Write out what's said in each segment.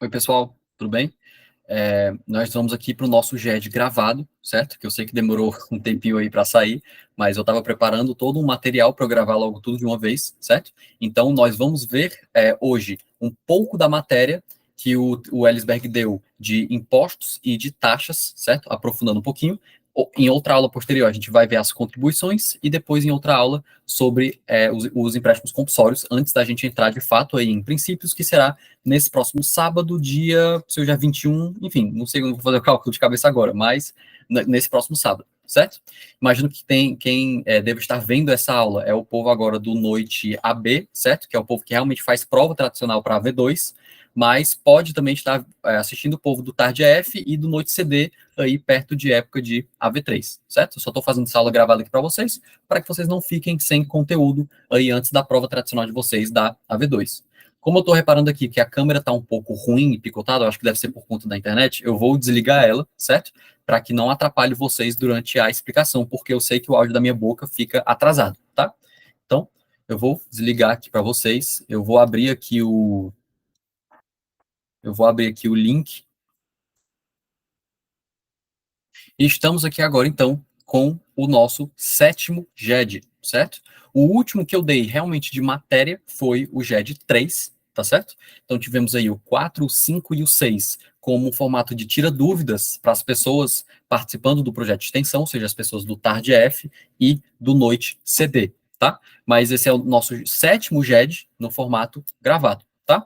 Oi, pessoal, tudo bem? Nós vamos aqui para o nosso GED gravado, certo? Que eu sei que demorou um tempinho aí para sair, mas eu estava preparando todo um material para eu gravar logo tudo de uma vez, certo? Então, nós vamos ver hoje um pouco da matéria que o Ellisberg deu de impostos e de taxas, certo? Aprofundando um pouquinho. Em outra aula posterior, a gente vai ver as contribuições e depois em outra aula sobre os empréstimos compulsórios, antes da gente entrar de fato aí em princípios, que será nesse próximo sábado, dia 21, enfim, não sei, não vou fazer o cálculo de cabeça agora, mas nesse próximo sábado, certo? Imagino que quem deve estar vendo essa aula é o povo agora do Noite AB, certo? Que é o povo que realmente faz prova tradicional para AV2, mas pode também estar assistindo o povo do Tarde F e do Noite CD, aí perto de época de AV3, certo? Eu só estou fazendo essa aula gravada aqui para vocês, para que vocês não fiquem sem conteúdo aí antes da prova tradicional de vocês da AV2. Como eu estou reparando aqui que a câmera está um pouco ruim e picotada, eu acho que deve ser por conta da internet, eu vou desligar ela, certo? Para que não atrapalhe vocês durante a explicação, porque eu sei que o áudio da minha boca fica atrasado, tá? Então, eu vou desligar aqui para vocês, eu vou abrir aqui o link. E estamos aqui agora, então, com o nosso sétimo GED, certo? O último que eu dei realmente de matéria foi o GED 3, tá certo? Então tivemos aí o 4, o 5 e o 6 como um formato de tira dúvidas para as pessoas participando do projeto de extensão, ou seja, as pessoas do Tarde F e do Noite CD, tá? Mas esse é o nosso sétimo GED no formato gravado, tá?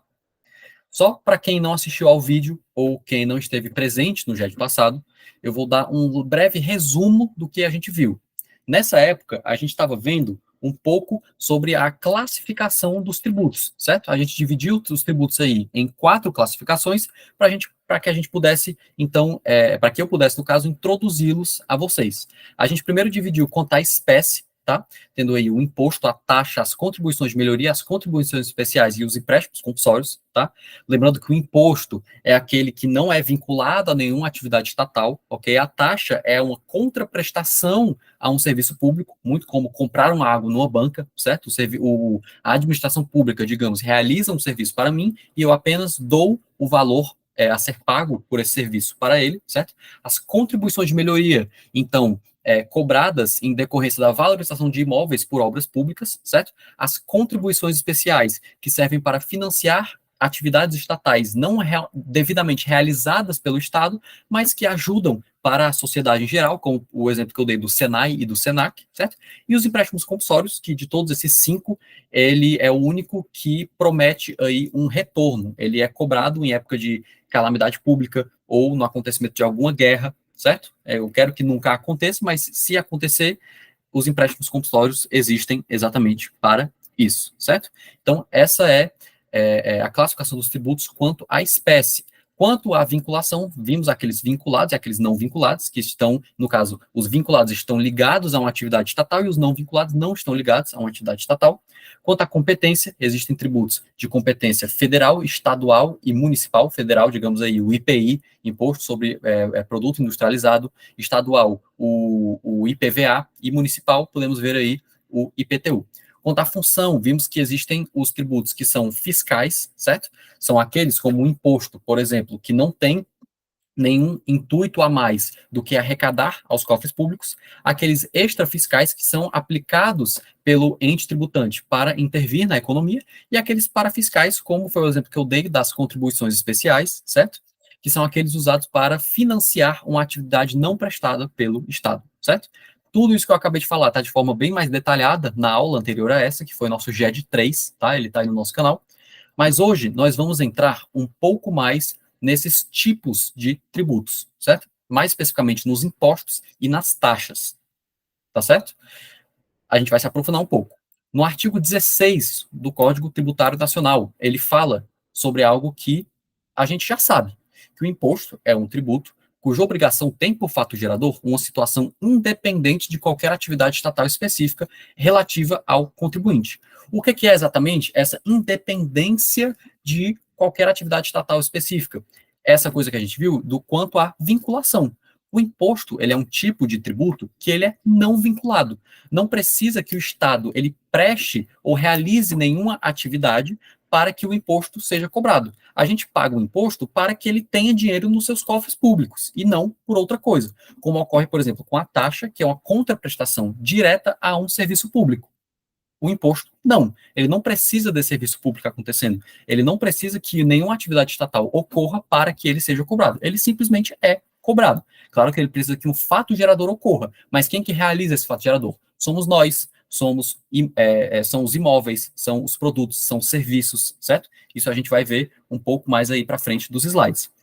Só para quem não assistiu ao vídeo ou quem não esteve presente no GED passado, eu vou dar um breve resumo do que a gente viu. Nessa época, a gente estava vendo um pouco sobre a classificação dos tributos, certo? A gente dividiu os tributos aí em 4 classificações para que a gente pudesse, então, para que eu pudesse, no caso, introduzi-los a vocês. A gente primeiro dividiu quanto à espécie, tá? Tendo aí o imposto, a taxa, as contribuições de melhoria, as contribuições especiais e os empréstimos compulsórios, tá? Lembrando que o imposto é aquele que não é vinculado a nenhuma atividade estatal, ok? A taxa é uma contraprestação a um serviço público, muito como comprar uma água numa banca, certo? A administração pública, digamos, realiza um serviço para mim e eu apenas dou o valor a ser pago por esse serviço para ele, certo? As contribuições de melhoria, então, cobradas em decorrência da valorização de imóveis por obras públicas, certo? As contribuições especiais, que servem para financiar atividades estatais não devidamente realizadas pelo Estado, mas que ajudam para a sociedade em geral, como o exemplo que eu dei do Senai e do Senac, certo? E os empréstimos compulsórios, que de todos esses 5, ele é o único que promete aí um retorno. Ele é cobrado em época de calamidade pública ou no acontecimento de alguma guerra, certo? Eu quero que nunca aconteça, mas se acontecer, os empréstimos compulsórios existem exatamente para isso, certo? Então, essa é a classificação dos tributos quanto à espécie. Quanto à vinculação, vimos aqueles vinculados e aqueles não vinculados, que estão, no caso, os vinculados estão ligados a uma atividade estatal e os não vinculados não estão ligados a uma atividade estatal. Quanto à competência, existem tributos de competência federal, estadual e municipal. Federal, digamos aí, o IPI, Imposto sobre Produto Industrializado, estadual, o IPVA, e municipal, podemos ver aí o IPTU. Quanto à função, vimos que existem os tributos que são fiscais, certo? São aqueles como o imposto, por exemplo, que não tem nenhum intuito a mais do que arrecadar aos cofres públicos, aqueles extrafiscais que são aplicados pelo ente tributante para intervir na economia, e aqueles parafiscais, como foi o exemplo que eu dei das contribuições especiais, certo? Que são aqueles usados para financiar uma atividade não prestada pelo Estado, certo? Tudo isso que eu acabei de falar está de forma bem mais detalhada na aula anterior a essa, que foi nosso GED 3, tá? Ele está aí no nosso canal. Mas hoje nós vamos entrar um pouco mais nesses tipos de tributos, certo? Mais especificamente nos impostos e nas taxas, tá certo? A gente vai se aprofundar um pouco. No artigo 16 do Código Tributário Nacional, ele fala sobre algo que a gente já sabe, que o imposto é um tributo cuja obrigação tem por fato gerador uma situação independente de qualquer atividade estatal específica relativa ao contribuinte. O que é exatamente essa independência de qualquer atividade estatal específica? Essa coisa que a gente viu do quanto à vinculação. O imposto, ele é um tipo de tributo que ele é não vinculado. Não precisa que o Estado ele preste ou realize nenhuma atividade para que o imposto seja cobrado. A gente paga o imposto para que ele tenha dinheiro nos seus cofres públicos, e não por outra coisa, como ocorre, por exemplo, com a taxa, que é uma contraprestação direta a um serviço público. O imposto, não. Ele não precisa desse serviço público acontecendo. Ele não precisa que nenhuma atividade estatal ocorra para que ele seja cobrado. Ele simplesmente é cobrado. Claro que ele precisa que um fato gerador ocorra, mas quem que realiza esse fato gerador? Somos nós, são os imóveis, são os produtos, são os serviços, certo? Isso a gente vai ver um pouco mais aí para frente dos slides.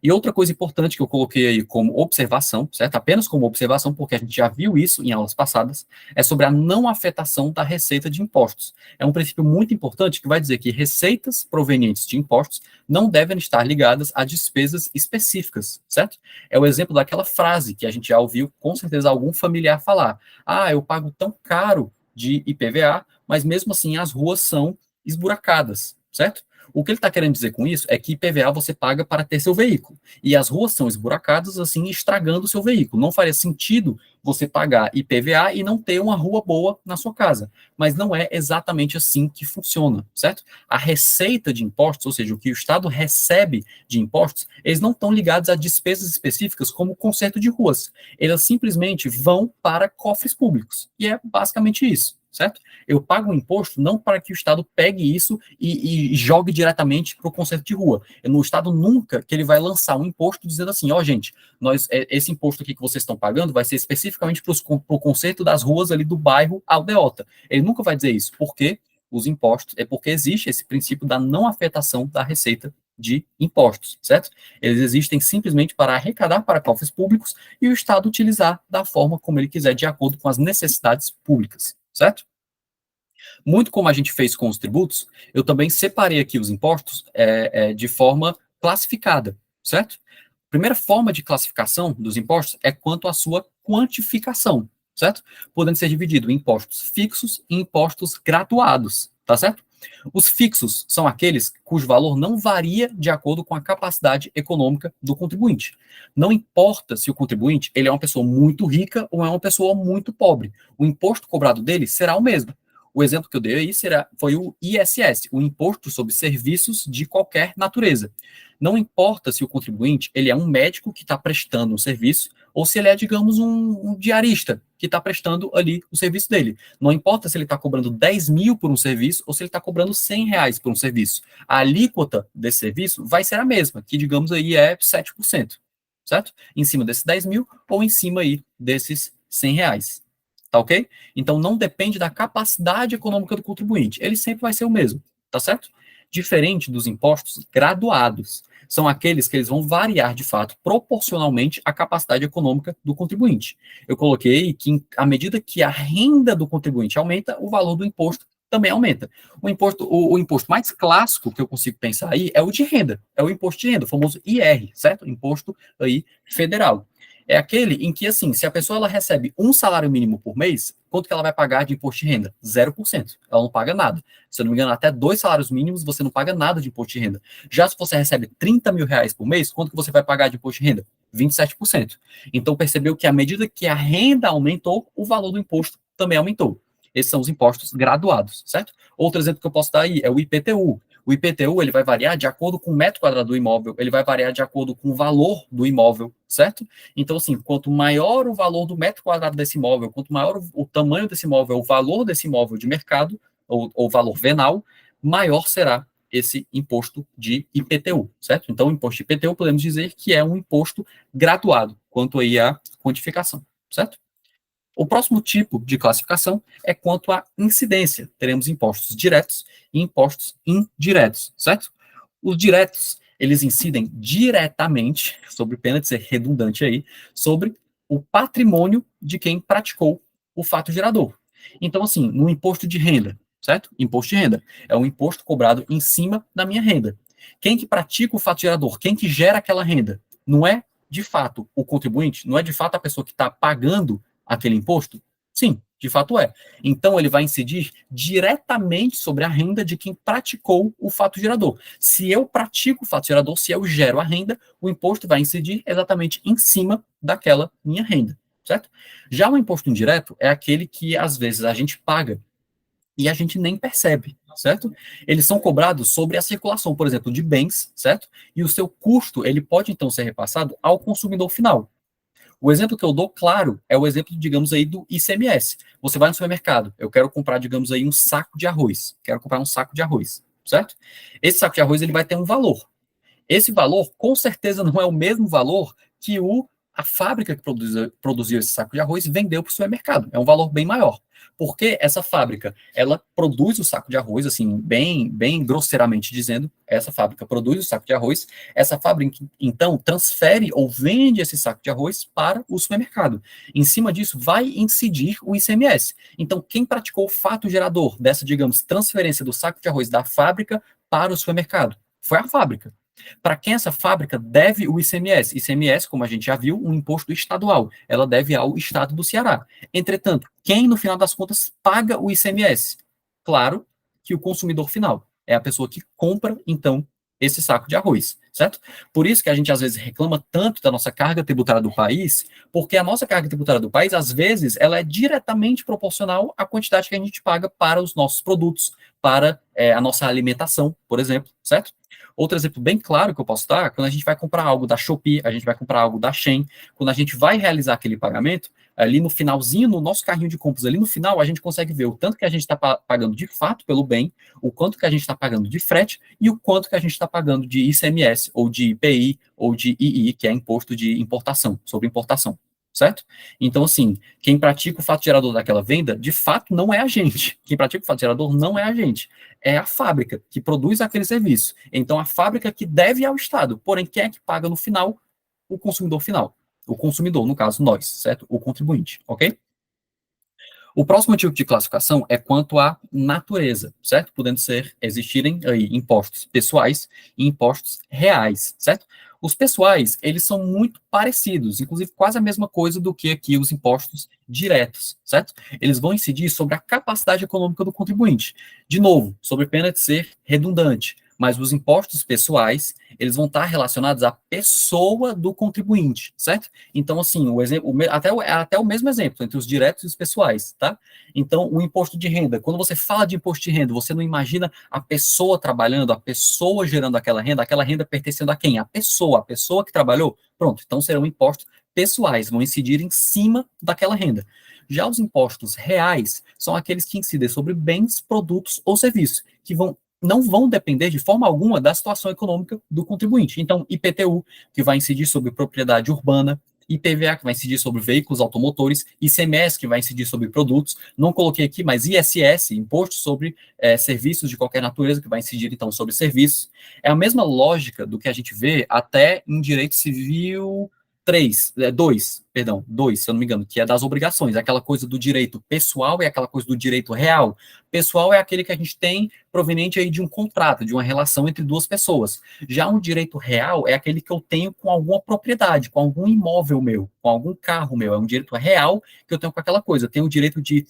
E outra coisa importante que eu coloquei aí como observação, certo? Apenas como observação, porque a gente já viu isso em aulas passadas, é sobre a não afetação da receita de impostos. É um princípio muito importante que vai dizer que receitas provenientes de impostos não devem estar ligadas a despesas específicas, certo? É o exemplo daquela frase que a gente já ouviu, com certeza, algum familiar falar. Ah, eu pago tão caro de IPVA, mas mesmo assim as ruas são esburacadas, certo? O que ele está querendo dizer com isso é que IPVA você paga para ter seu veículo. E as ruas são esburacadas, assim, estragando o seu veículo. Não faria sentido você pagar IPVA e não ter uma rua boa na sua casa. Mas não é exatamente assim que funciona, certo? A receita de impostos, ou seja, o que o Estado recebe de impostos, eles não estão ligados a despesas específicas como o conserto de ruas. Eles simplesmente vão para cofres públicos. E é basicamente isso, certo? Eu pago um imposto não para que o Estado pegue isso e jogue diretamente para o conserto de rua. No Estado nunca que ele vai lançar um imposto dizendo assim, ó, gente, esse imposto aqui que vocês estão pagando vai ser especificamente para o conserto das ruas ali do bairro Aldeota. Ele nunca vai dizer isso, porque os impostos, é porque existe esse princípio da não afetação da receita de impostos, certo? Eles existem simplesmente para arrecadar para cofres públicos e o Estado utilizar da forma como ele quiser, de acordo com as necessidades públicas, certo? Muito como a gente fez com os tributos, eu também separei aqui os impostos de forma classificada, certo? A primeira forma de classificação dos impostos é quanto à sua quantificação, certo? Podendo ser dividido em impostos fixos e impostos graduados, tá certo? Os fixos são aqueles cujo valor não varia de acordo com a capacidade econômica do contribuinte. Não importa se o contribuinte ele é uma pessoa muito rica ou é uma pessoa muito pobre, o imposto cobrado dele será o mesmo. O exemplo que eu dei aí foi o ISS, o Imposto sobre Serviços de Qualquer Natureza. Não importa se o contribuinte ele é um médico que está prestando um serviço ou se ele é, digamos, um diarista que está prestando ali o serviço dele. Não importa se ele está cobrando 10 mil por um serviço ou se ele está cobrando 100 reais por um serviço. A alíquota desse serviço vai ser a mesma, que, digamos, aí é 7%, certo? Em cima desses 10 mil ou em cima aí desses 100 reais. Tá ok? Então não depende da capacidade econômica do contribuinte, ele sempre vai ser o mesmo, tá certo? Diferente dos impostos graduados, são aqueles que eles vão variar de fato proporcionalmente à capacidade econômica do contribuinte. Eu coloquei que à medida que a renda do contribuinte aumenta, o valor do imposto também aumenta. O imposto mais clássico que eu consigo pensar aí é o de renda, é o imposto de renda, o famoso IR, certo? Imposto aí federal. É aquele em que, assim, se a pessoa ela recebe um salário mínimo por mês, quanto que ela vai pagar de imposto de renda? 0%. Ela não paga nada. Se eu não me engano, até 2 salários mínimos, você não paga nada de imposto de renda. Já se você recebe 30 mil reais por mês, quanto que você vai pagar de imposto de renda? 27%. Então, percebeu que à medida que a renda aumentou, o valor do imposto também aumentou. Esses são os impostos graduados, certo? Outro exemplo que eu posso dar aí é o IPTU. O IPTU ele vai variar de acordo com o metro quadrado do imóvel, ele vai variar de acordo com o valor do imóvel, certo? Então, assim, quanto maior o valor do metro quadrado desse imóvel, quanto maior o tamanho desse imóvel, o valor desse imóvel de mercado, ou valor venal, maior será esse imposto de IPTU, certo? Então, o imposto de IPTU podemos dizer que é um imposto graduado, quanto aí à quantificação, certo? O próximo tipo de classificação é quanto à incidência. Teremos impostos diretos e impostos indiretos, certo? Os diretos, eles incidem diretamente, sobre pena de ser redundante aí, sobre o patrimônio de quem praticou o fato gerador. Então, assim, no imposto de renda, certo? Imposto de renda é um imposto cobrado em cima da minha renda. Quem que pratica o fato gerador? Quem que gera aquela renda? Não é, de fato, o contribuinte? Não é, de fato, a pessoa que está pagando aquele imposto? Sim, de fato é. Então, ele vai incidir diretamente sobre a renda de quem praticou o fato gerador. Se eu pratico o fato gerador, se eu gero a renda, o imposto vai incidir exatamente em cima daquela minha renda, certo? Já o imposto indireto é aquele que, às vezes, a gente paga e a gente nem percebe, certo? Eles são cobrados sobre a circulação, por exemplo, de bens, certo? E o seu custo, ele pode, então, ser repassado ao consumidor final. O exemplo que eu dou, claro, é o exemplo, digamos aí, do ICMS. Você vai no supermercado, eu quero comprar, digamos aí, um saco de arroz. Quero comprar um saco de arroz, certo? Esse saco de arroz, ele vai ter um valor. Esse valor, com certeza, não é o mesmo valor que a fábrica que produziu esse saco de arroz vendeu para o supermercado. É um valor bem maior. Porque essa fábrica, ela produz o saco de arroz, assim, bem grosseiramente dizendo, essa fábrica produz o saco de arroz, essa fábrica, então, transfere ou vende esse saco de arroz para o supermercado. Em cima disso, vai incidir o ICMS. Então, quem praticou o fato gerador dessa, digamos, transferência do saco de arroz da fábrica para o supermercado? Foi a fábrica. Para quem essa fábrica deve o ICMS? ICMS, como a gente já viu, um imposto estadual. Ela deve ao estado do Ceará. Entretanto, quem, no final das contas, paga o ICMS? Claro que o consumidor final. É a pessoa que compra, então, esse saco de arroz, certo? Por isso que a gente, às vezes, reclama tanto da nossa carga tributária do país, porque a nossa carga tributária do país, às vezes, ela é diretamente proporcional à quantidade que a gente paga para os nossos produtos, para a nossa alimentação, por exemplo, certo? Outro exemplo bem claro que eu posso dar, quando a gente vai comprar algo da Shopee, a gente vai comprar algo da Shein, quando a gente vai realizar aquele pagamento, ali no finalzinho, no nosso carrinho de compras, ali no final, a gente consegue ver o tanto que a gente está pagando de fato pelo bem, o quanto que a gente está pagando de frete e o quanto que a gente está pagando de ICMS, ou de IPI, ou de II, que é imposto de importação, sobre importação, certo? Então, assim, quem pratica o fato gerador daquela venda, de fato, não é a gente. Quem pratica o fato gerador não é a gente. É a fábrica que produz aquele serviço. Então, a fábrica que deve ao Estado. Porém, quem é que paga no final? O consumidor final. O consumidor, no caso, nós, certo? O contribuinte, ok? O próximo tipo de classificação é quanto à natureza, certo? Podendo existirem aí impostos pessoais e impostos reais, certo? Os pessoais, eles são muito parecidos, inclusive quase a mesma coisa do que aqui os impostos diretos, certo? Eles vão incidir sobre a capacidade econômica do contribuinte. De novo, sobre pena de ser redundante, mas os impostos pessoais, eles vão estar relacionados à pessoa do contribuinte, certo? Então, assim, o exemplo, até o mesmo exemplo entre os diretos e os pessoais, tá? Então, o imposto de renda, quando você fala de imposto de renda, você não imagina a pessoa trabalhando, a pessoa gerando aquela renda pertencendo a quem? A pessoa que trabalhou. Pronto, então serão impostos pessoais, vão incidir em cima daquela renda. Já os impostos reais são aqueles que incidem sobre bens, produtos ou serviços, que não vão depender de forma alguma da situação econômica do contribuinte. Então, IPTU, que vai incidir sobre propriedade urbana, IPVA, que vai incidir sobre veículos automotores, ICMS, que vai incidir sobre produtos, não coloquei aqui, mas ISS, Imposto sobre Serviços de qualquer natureza, que vai incidir, então, sobre serviços. É a mesma lógica do que a gente vê até em direito civil 2, se eu não me engano, que é das obrigações, aquela coisa do direito pessoal e aquela coisa do direito real. Pessoal é aquele que a gente tem proveniente aí de um contrato, de uma relação entre duas pessoas. Já um direito real é aquele que eu tenho com alguma propriedade, com algum imóvel meu, com algum carro meu. É um direito real que eu tenho com aquela coisa. Eu tenho o direito de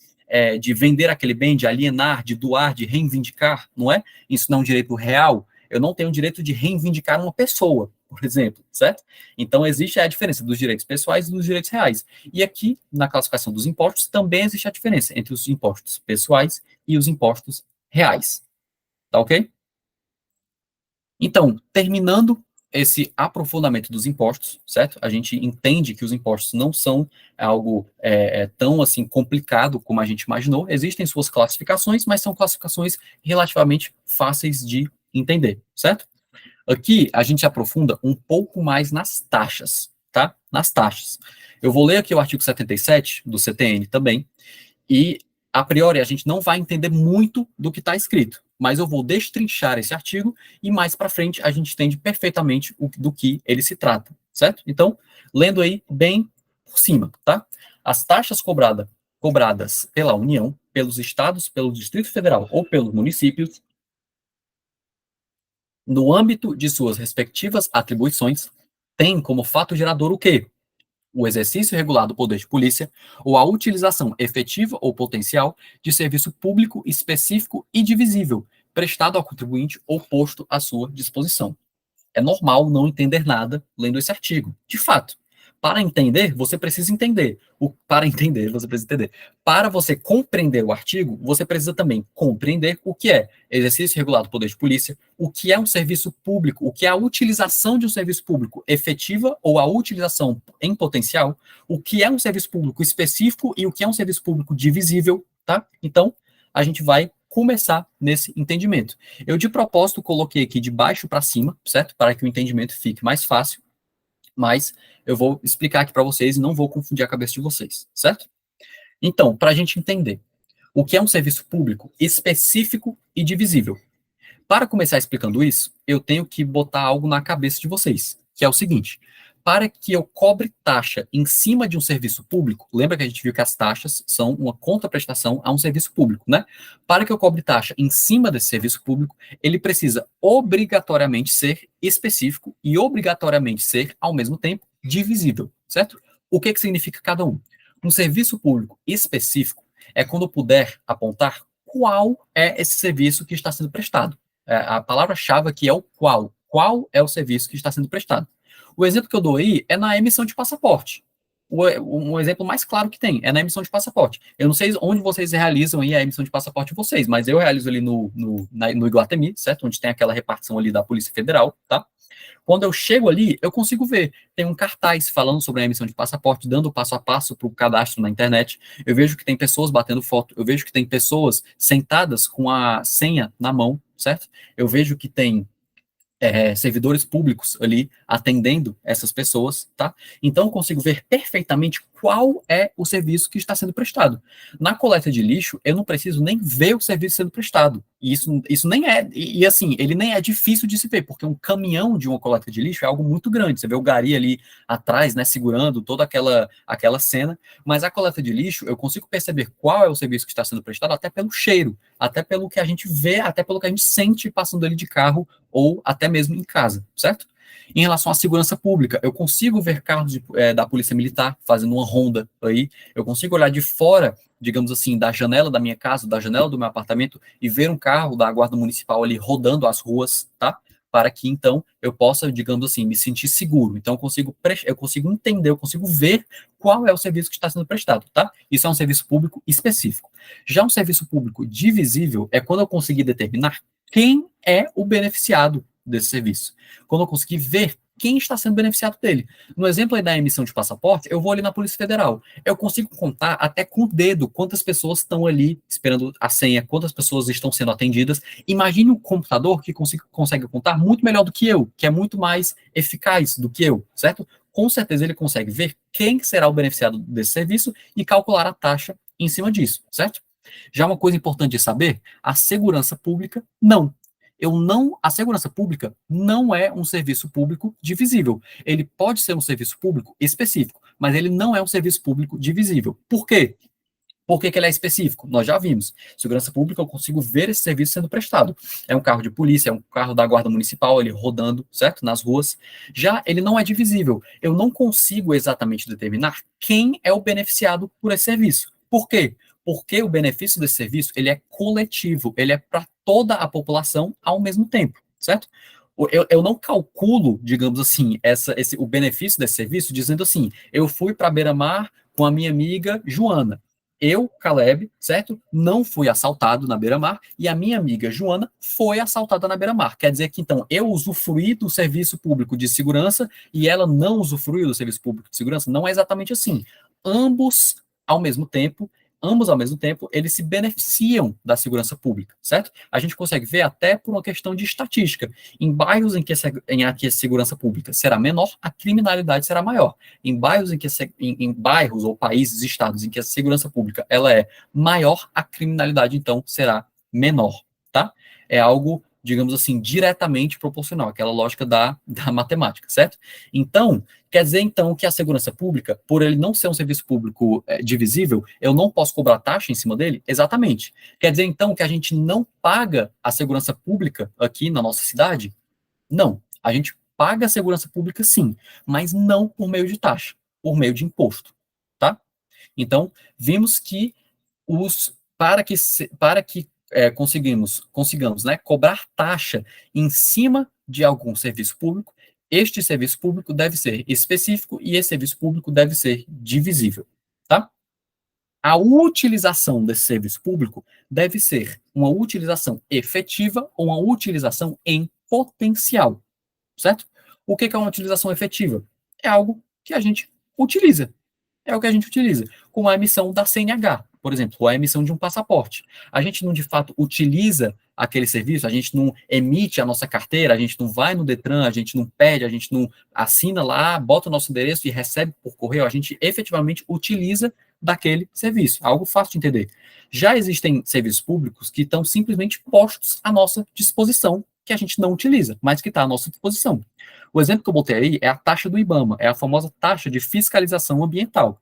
vender aquele bem, de alienar, de doar, de reivindicar, não é? Isso não é um direito real. Eu não tenho o direito de reivindicar uma pessoa, por exemplo, certo? Então, existe a diferença dos direitos pessoais e dos direitos reais. E aqui, na classificação dos impostos, também existe a diferença entre os impostos pessoais e os impostos reais. Tá ok? Então, terminando esse aprofundamento dos impostos, certo? A gente entende que os impostos não são algo tão assim complicado como a gente imaginou. Existem suas classificações, mas são classificações relativamente fáceis de entender, certo? Aqui a gente aprofunda um pouco mais nas taxas, tá? Nas taxas. Eu vou ler aqui o artigo 77 do CTN também, e, a priori, a gente não vai entender muito do que está escrito, mas eu vou destrinchar esse artigo e mais para frente a gente entende perfeitamente do que ele se trata, certo? Então, lendo aí bem por cima, tá? As taxas cobradas pela União, pelos estados, pelo Distrito Federal ou pelos municípios, no âmbito de suas respectivas atribuições, têm como fato gerador o quê? O exercício regular do poder de polícia ou a utilização efetiva ou potencial de serviço público específico e divisível, prestado ao contribuinte ou posto à sua disposição. É normal não entender nada lendo esse artigo, de fato. Para entender, você precisa entender. Para entender, você precisa entender. Para você compreender o artigo, você precisa também compreender o que é exercício regulado do poder de polícia, o que é um serviço público, o que é a utilização de um serviço público efetiva ou a utilização em potencial, o que é um serviço público específico e o que é um serviço público divisível, tá? Então, a gente vai começar nesse entendimento. Eu, de propósito, coloquei aqui de baixo para cima, certo? Para que o entendimento fique mais fácil, mas eu vou explicar aqui para vocês e não vou confundir a cabeça de vocês, certo? Então, para a gente entender o que é um serviço público específico e divisível. Para começar explicando isso, eu tenho que botar algo na cabeça de vocês, que é o seguinte: para que eu cobre taxa em cima de um serviço público, lembra que a gente viu que as taxas são uma contraprestação a um serviço público, né? Para que eu cobre taxa em cima desse serviço público, ele precisa obrigatoriamente ser específico e obrigatoriamente ser, ao mesmo tempo, divisível, certo? O que significa cada um? Um serviço público específico é quando eu puder apontar qual é esse serviço que está sendo prestado. A palavra-chave aqui é o qual. Qual é o serviço que está sendo prestado? O exemplo que eu dou aí é na emissão de passaporte. Um exemplo mais claro que tem é na emissão de passaporte. Eu não sei onde vocês realizam aí a emissão de passaporte de vocês, mas eu realizo ali no Iguatemi, certo? Onde tem aquela repartição ali da Polícia Federal, tá? Quando eu chego ali, eu consigo ver. Tem um cartaz falando sobre a emissão de passaporte, dando passo a passo para o cadastro na internet. Eu vejo que tem pessoas batendo foto. Eu vejo que tem pessoas sentadas com a senha na mão, certo? Eu vejo que tem servidores públicos ali atendendo essas pessoas, tá? Então eu consigo ver perfeitamente qual é o serviço que está sendo prestado. Na coleta de lixo, eu não preciso nem ver o serviço sendo prestado. E isso nem é, e assim, ele nem é difícil de se ver, porque um caminhão de uma coleta de lixo é algo muito grande. Você vê o gari ali atrás, né, segurando toda aquela cena, mas a coleta de lixo, eu consigo perceber qual é o serviço que está sendo prestado até pelo cheiro, até pelo que a gente vê, até pelo que a gente sente passando ali de carro ou até mesmo em casa, certo? Em relação à segurança pública, eu consigo ver carros da Polícia Militar fazendo uma ronda aí, eu consigo olhar de fora, digamos assim, da janela da minha casa, da janela do meu apartamento, e ver um carro da Guarda Municipal ali rodando as ruas, tá? Para que, então, eu possa, digamos assim, me sentir seguro. Então, eu consigo entender, eu consigo ver qual é o serviço que está sendo prestado, tá? Isso é um serviço público específico. Já um serviço público divisível é quando eu conseguir determinar quem é o beneficiado desse serviço. Quando eu conseguir ver quem está sendo beneficiado dele. No exemplo aí da emissão de passaporte, eu vou ali na Polícia Federal. Eu consigo contar até com o dedo quantas pessoas estão ali esperando a senha, quantas pessoas estão sendo atendidas. Imagine um computador que consegue contar muito melhor do que eu, que é muito mais eficaz do que eu, certo? Com certeza ele consegue ver quem será o beneficiado desse serviço e calcular a taxa em cima disso, certo? Já uma coisa importante de saber, a segurança pública, não. A segurança pública não é um serviço público divisível. Ele pode ser um serviço público específico, mas ele não é um serviço público divisível. Por quê? Por que ele é específico? Nós já vimos. Segurança pública, eu consigo ver esse serviço sendo prestado. É um carro de polícia, é um carro da Guarda Municipal, ele rodando, certo? Nas ruas. Já ele não é divisível. Eu não consigo exatamente determinar quem é o beneficiado por esse serviço. Por quê? Porque o benefício desse serviço, ele é coletivo, ele é para toda a população ao mesmo tempo, certo? Eu não calculo, digamos assim, o benefício desse serviço dizendo assim, eu fui para Beira-Mar com a minha amiga Joana. Eu, Caleb, certo? Não fui assaltado na Beira-Mar e a minha amiga Joana foi assaltada na Beira-Mar. Quer dizer que, então, eu usufruí do serviço público de segurança e ela não usufruiu do serviço público de segurança? Não é exatamente assim. Ambos, ao mesmo tempo, eles se beneficiam da segurança pública, certo? A gente consegue ver até por uma questão de estatística. Em bairros em que a segurança pública será menor, a criminalidade será maior. Em bairros em bairros ou países, estados em que a segurança pública ela é maior, a criminalidade então será menor, tá? É algo, digamos assim, diretamente proporcional, aquela lógica da matemática, certo? Então, quer dizer, então, que a segurança pública, por ele não ser um serviço público divisível, eu não posso cobrar taxa em cima dele? Exatamente. Quer dizer, então, que a gente não paga a segurança pública aqui na nossa cidade? Não. A gente paga a segurança pública, sim, mas não por meio de taxa, por meio de imposto, tá? Então, vimos que para que consigamos, né, cobrar taxa em cima de algum serviço público, este serviço público deve ser específico e esse serviço público deve ser divisível, tá? A utilização desse serviço público deve ser uma utilização efetiva ou uma utilização em potencial, certo? O que é uma utilização efetiva? É algo que a gente utiliza, é o que a gente utiliza, como a emissão da CNH, por exemplo, ou a emissão de um passaporte. A gente não, de fato, utiliza aquele serviço, a gente não emite a nossa carteira, a gente não vai no Detran, a gente não pede, a gente não assina lá, bota o nosso endereço e recebe por correio, a gente efetivamente utiliza daquele serviço, algo fácil de entender. Já existem serviços públicos que estão simplesmente postos à nossa disposição, que a gente não utiliza, mas que está à nossa disposição. O exemplo que eu botei aí é a taxa do IBAMA, é a famosa taxa de fiscalização ambiental.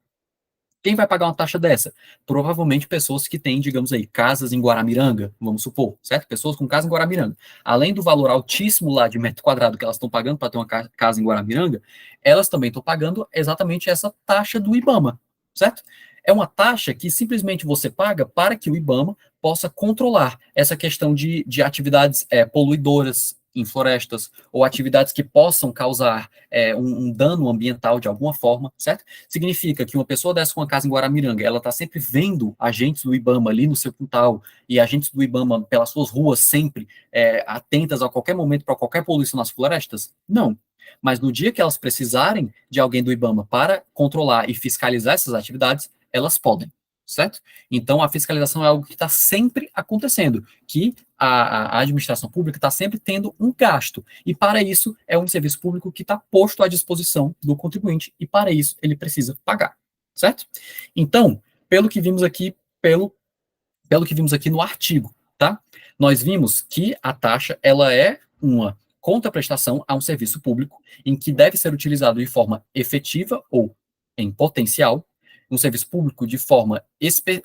Quem vai pagar uma taxa dessa? Provavelmente pessoas que têm, digamos aí, casas em Guaramiranga, vamos supor, certo? Pessoas com casa em Guaramiranga. Além do valor altíssimo lá de metro quadrado que elas estão pagando para ter uma casa em Guaramiranga, elas também estão pagando exatamente essa taxa do IBAMA, certo? É uma taxa que simplesmente você paga para que o IBAMA possa controlar essa questão de atividades poluidoras em florestas, ou atividades que possam causar um dano ambiental de alguma forma, certo? Significa que uma pessoa dessa com uma casa em Guaramiranga, ela está sempre vendo agentes do IBAMA ali no seu quintal, e agentes do IBAMA pelas suas ruas sempre atentas a qualquer momento para qualquer poluição nas florestas? Não. Mas no dia que elas precisarem de alguém do IBAMA para controlar e fiscalizar essas atividades, elas podem, certo? Então, a fiscalização é algo que está sempre acontecendo, que a administração pública está sempre tendo um gasto, e para isso é um serviço público que está posto à disposição do contribuinte, e para isso ele precisa pagar, certo? Então, pelo que vimos aqui, pelo que vimos aqui no artigo, tá? Nós vimos que a taxa, ela é uma contraprestação a um serviço público em que deve ser utilizado de forma efetiva ou em potencial, um serviço público de forma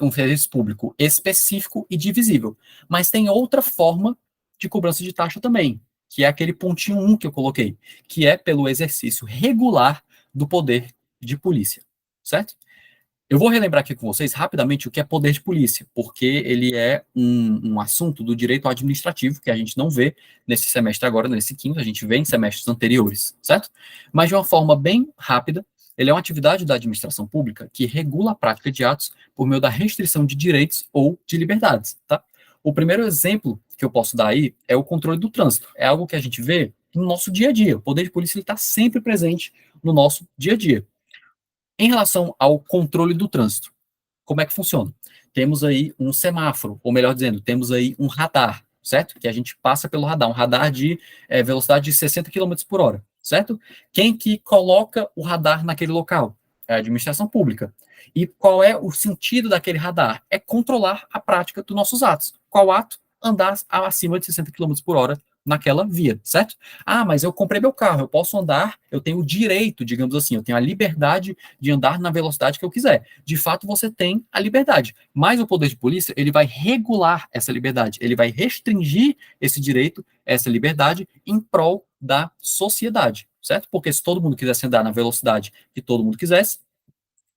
um serviço público específico e divisível. Mas tem outra forma de cobrança de taxa também, que é aquele pontinho 1 que eu coloquei, que é pelo exercício regular do poder de polícia, certo? Eu vou relembrar aqui com vocês rapidamente o que é poder de polícia, porque ele é um assunto do direito administrativo que a gente não vê nesse semestre agora, nesse quinto, a gente vê em semestres anteriores, certo? Mas de uma forma bem rápida, ele é uma atividade da administração pública que regula a prática de atos por meio da restrição de direitos ou de liberdades, tá? O primeiro exemplo que eu posso dar aí é o controle do trânsito. É algo que a gente vê no nosso dia a dia. O poder de polícia está sempre presente no nosso dia a dia. Em relação ao controle do trânsito, como é que funciona? Temos aí um semáforo, ou melhor dizendo, temos aí um radar, certo? Que a gente passa pelo radar, um radar de velocidade de 60 km por hora, certo? Quem que coloca o radar naquele local? É a administração pública. E qual é o sentido daquele radar? É controlar a prática dos nossos atos. Qual ato? Andar acima de 60 km por hora naquela via, certo? Ah, mas eu comprei meu carro, eu posso andar, eu tenho o direito, digamos assim, eu tenho a liberdade de andar na velocidade que eu quiser. De fato, você tem a liberdade, mas o poder de polícia, ele vai regular essa liberdade, ele vai restringir esse direito, essa liberdade, em prol da sociedade, certo? Porque se todo mundo quisesse andar na velocidade que todo mundo quisesse,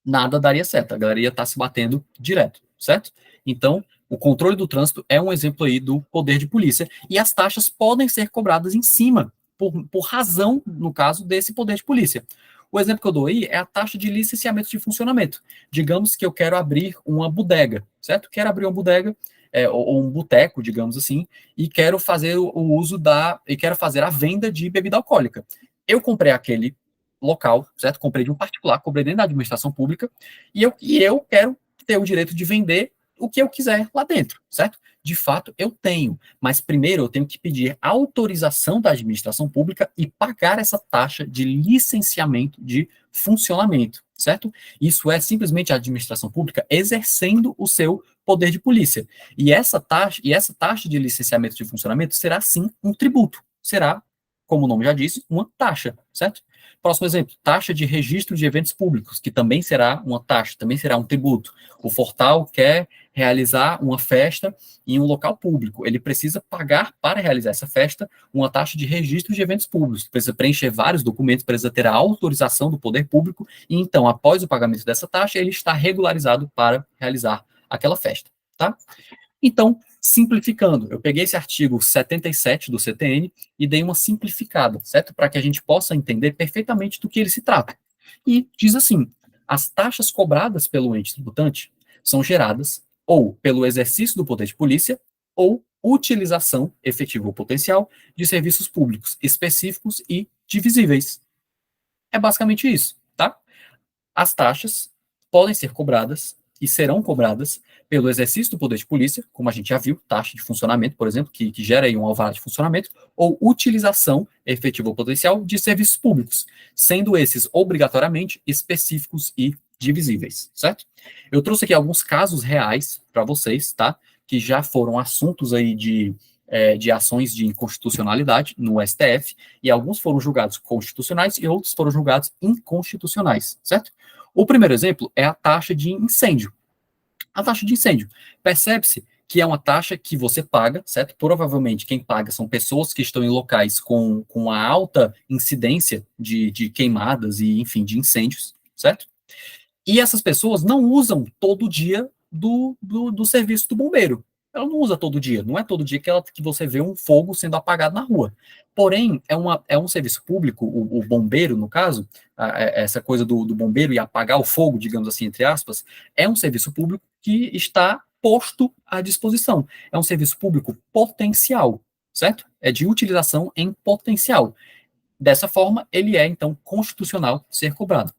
nada daria certo, a galera ia estar se batendo direto, certo? Então, o controle do trânsito é um exemplo aí do poder de polícia, e as taxas podem ser cobradas em cima, por razão, no caso, desse poder de polícia. O exemplo que eu dou aí é a taxa de licenciamento de funcionamento. Digamos que eu quero abrir uma bodega, certo? Quero abrir uma bodega, ou um boteco, digamos assim, e quero fazer o uso e quero fazer a venda de bebida alcoólica. Eu comprei aquele local, certo? Comprei de um particular, comprei dentro da administração pública, e eu quero ter o direito de vender o que eu quiser lá dentro, certo? De fato, eu tenho, mas primeiro eu tenho que pedir autorização da administração pública e pagar essa taxa de licenciamento de funcionamento, certo? Isso é simplesmente a administração pública exercendo o seu poder de polícia. E essa taxa de licenciamento de funcionamento será sim um tributo, será, como o nome já disse, uma taxa, certo? Próximo exemplo, taxa de registro de eventos públicos, que também será uma taxa, também será um tributo. O Fortal quer realizar uma festa em um local público. Ele precisa pagar para realizar essa festa uma taxa de registro de eventos públicos. Precisa preencher vários documentos, precisa ter a autorização do poder público, e então, após o pagamento dessa taxa, ele está regularizado para realizar aquela festa, tá? Então, Simplificando, eu peguei esse artigo 77 do CTN e dei uma simplificada, certo? Para que a gente possa entender perfeitamente do que ele se trata. E diz assim: as taxas cobradas pelo ente tributante são geradas ou pelo exercício do poder de polícia ou utilização efetiva ou potencial de serviços públicos específicos e divisíveis. É basicamente isso, tá? As taxas podem ser cobradas e serão cobradas pelo exercício do poder de polícia, como a gente já viu, taxa de funcionamento, por exemplo, que gera aí um alvará de funcionamento, ou utilização efetiva ou potencial de serviços públicos, sendo esses obrigatoriamente específicos e divisíveis, certo? Eu trouxe aqui alguns casos reais para vocês, tá? Que já foram assuntos aí de ações de inconstitucionalidade no STF, e alguns foram julgados constitucionais e outros foram julgados inconstitucionais, certo? O primeiro exemplo é a taxa de incêndio. A taxa de incêndio. Percebe-se que é uma taxa que você paga, certo? Provavelmente quem paga são pessoas que estão em locais com a alta incidência de queimadas e, enfim, de incêndios, certo? E essas pessoas não usam todo dia do serviço do bombeiro. Ela não usa todo dia, não é todo dia que você vê um fogo sendo apagado na rua. Porém, é um serviço público, o bombeiro, no caso, essa coisa do bombeiro e apagar o fogo, digamos assim, entre aspas, é um serviço público que está posto à disposição. É um serviço público potencial, certo? É de utilização em potencial. Dessa forma, ele é, então, constitucional ser cobrado.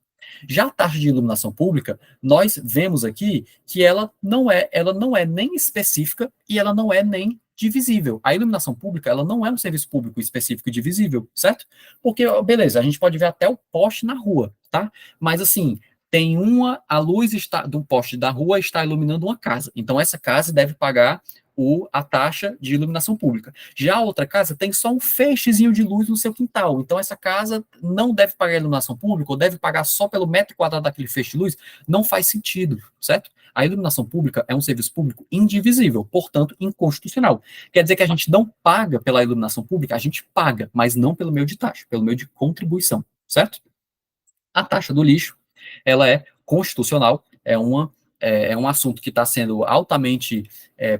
Já a taxa de iluminação pública, nós vemos aqui que ela não é nem específica e ela não é nem divisível. A iluminação pública, ela não é um serviço público específico e divisível, certo? Porque, beleza, a gente pode ver até o poste na rua, tá? Mas assim, a luz do poste da rua está iluminando uma casa. Então essa casa deve pagar a taxa de iluminação pública. Já a outra casa tem só um feixezinho de luz no seu quintal. Então, essa casa não deve pagar iluminação pública, ou deve pagar só pelo metro quadrado daquele feixe de luz. Não faz sentido, certo? A iluminação pública é um serviço público indivisível, portanto, inconstitucional. Quer dizer que a gente não paga pela iluminação pública, a gente paga, mas não pelo meio de taxa, pelo meio de contribuição, certo? A taxa do lixo, ela é constitucional, é um assunto que está sendo altamente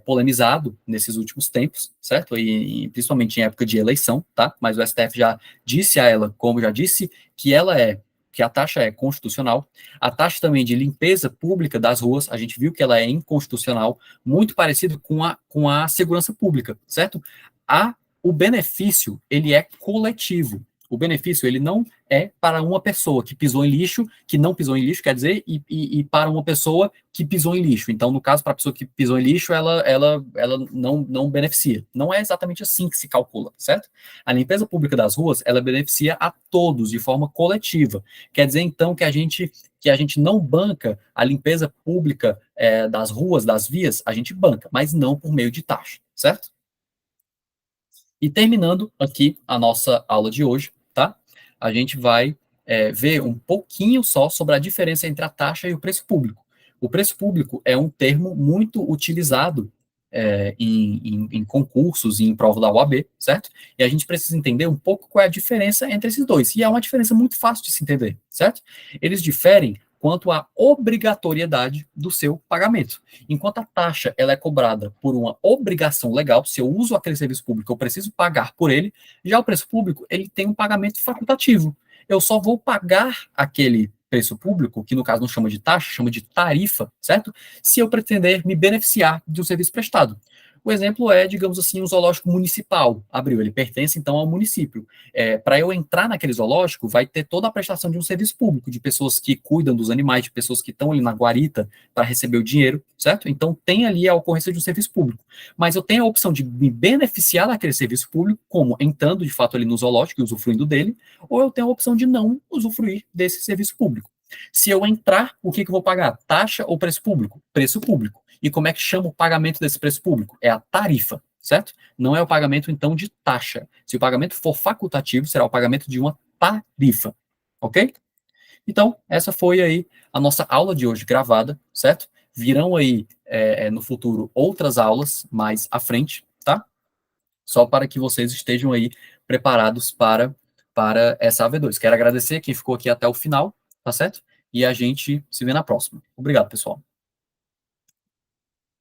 polemizado nesses últimos tempos, certo? E principalmente em época de eleição, tá? Mas o STF já disse a ela, como já disse, que a taxa é constitucional. A taxa também de limpeza pública das ruas, a gente viu que ela é inconstitucional, muito parecido com a segurança pública, certo? O benefício, ele é coletivo. O benefício, ele não é para uma pessoa que pisou em lixo, que não pisou em lixo, quer dizer, e para uma pessoa que pisou em lixo. Então, no caso, para a pessoa que pisou em lixo, ela não beneficia. Não é exatamente assim que se calcula, certo? A limpeza pública das ruas, ela beneficia a todos de forma coletiva. Quer dizer, então, que a gente não banca a limpeza pública das ruas, das vias, a gente banca, mas não por meio de taxa, certo? E terminando aqui a nossa aula de hoje, tá? A gente vai ver um pouquinho só sobre a diferença entre a taxa e o preço público. O preço público é um termo muito utilizado em concursos e em prova da OAB, certo? E a gente precisa entender um pouco qual é a diferença entre esses dois. E é uma diferença muito fácil de se entender, certo? Eles diferem quanto à obrigatoriedade do seu pagamento. Enquanto a taxa ela é cobrada por uma obrigação legal, se eu uso aquele serviço público, eu preciso pagar por ele, já o preço público ele tem um pagamento facultativo. Eu só vou pagar aquele preço público, que no caso não chama de taxa, chama de tarifa, certo? Se eu pretender me beneficiar de um serviço prestado. O exemplo é, digamos assim, um zoológico municipal. Abriu, ele pertence então ao município. Para eu entrar naquele zoológico, vai ter toda a prestação de um serviço público, de pessoas que cuidam dos animais, de pessoas que estão ali na guarita para receber o dinheiro, certo? Então tem ali a ocorrência de um serviço público. Mas eu tenho a opção de me beneficiar daquele serviço público, como entrando de fato ali no zoológico e usufruindo dele, ou eu tenho a opção de não usufruir desse serviço público. Se eu entrar, o que eu vou pagar? Taxa ou preço público? Preço público. E como é que chama o pagamento desse preço público? É a tarifa, certo? Não é o pagamento, então, de taxa. Se o pagamento for facultativo, será o pagamento de uma tarifa, ok? Então, essa foi aí a nossa aula de hoje gravada, certo? Virão aí, no futuro, outras aulas mais à frente, tá? Só para que vocês estejam aí preparados para essa AV2. Quero agradecer quem ficou aqui até o final, tá certo? E a gente se vê na próxima. Obrigado, pessoal.